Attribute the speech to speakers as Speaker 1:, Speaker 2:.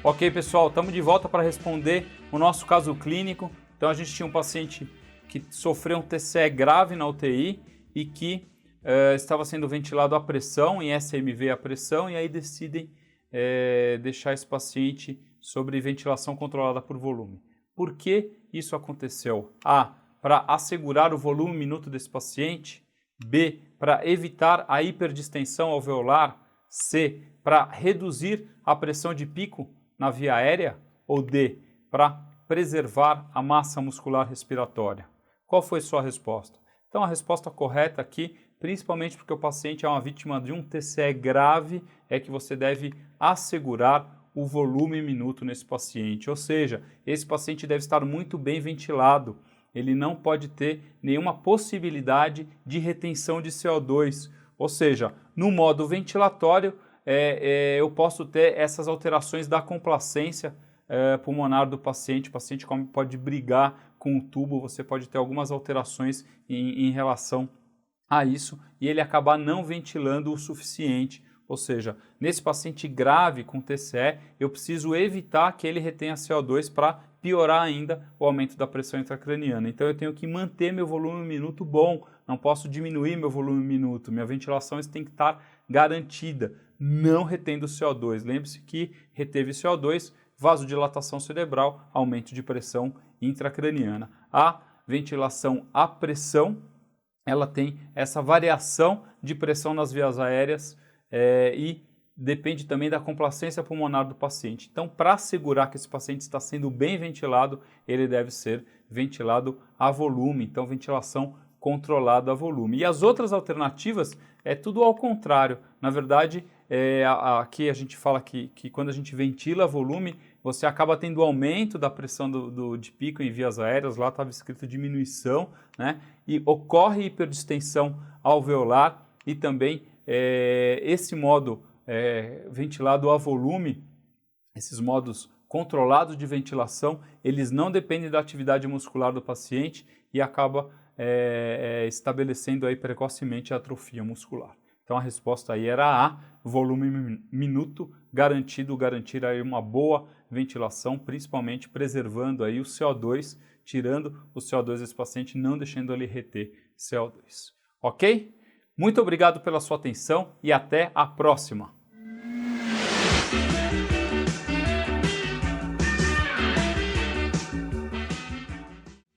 Speaker 1: Ok, pessoal, estamos de volta para responder o nosso caso clínico. Então a gente tinha um paciente que sofreu um TCE grave na UTI e que estava sendo ventilado à pressão, em SMV à pressão, e aí decidem deixar esse paciente sobre ventilação controlada por volume. Por que isso aconteceu? A, para assegurar o volume minuto desse paciente. B, para evitar a hiperdistensão alveolar. C, para reduzir a pressão de pico na via aérea. Ou D, para preservar a massa muscular respiratória. Qual foi sua resposta? Então a resposta correta aqui, principalmente porque o paciente é uma vítima de um TCE grave, é que você deve assegurar o volume minuto nesse paciente. Ou seja, esse paciente deve estar muito bem ventilado. Ele não pode ter nenhuma possibilidade de retenção de CO2. Ou seja, no modo ventilatório, eu posso ter essas alterações da complacência pulmonar do paciente. O paciente pode brigar com o tubo, você pode ter algumas alterações em relação a isso e ele acabar não ventilando o suficiente. Ou seja, nesse paciente grave com TCE, eu preciso evitar que ele retenha CO2 para piorar ainda o aumento da pressão intracraniana. Então eu tenho que manter meu volume minuto bom, não posso diminuir meu volume minuto, minha ventilação tem que estar garantida, não retendo CO2. Lembre-se que reteve CO2, vasodilatação cerebral, aumento de pressão intracraniana. A ventilação à pressão, ela tem essa variação de pressão nas vias aéreas e depende também da complacência pulmonar do paciente. Então, para assegurar que esse paciente está sendo bem ventilado, ele deve ser ventilado a volume. Então, ventilação controlada a volume. E as outras alternativas é tudo ao contrário. Na verdade, aqui a gente fala que quando a gente ventila a volume, você acaba tendo aumento da pressão de pico em vias aéreas, lá estava escrito diminuição, né? E ocorre hiperdistensão alveolar e também esse modo ventilado a volume, esses modos controlados de ventilação, eles não dependem da atividade muscular do paciente e acaba estabelecendo aí precocemente a atrofia muscular. Então a resposta aí era A, volume minuto garantir aí uma boa ventilação, principalmente preservando aí o CO2, tirando o CO2 desse paciente, não deixando ele reter CO2. Ok? Muito obrigado pela sua atenção e até a próxima!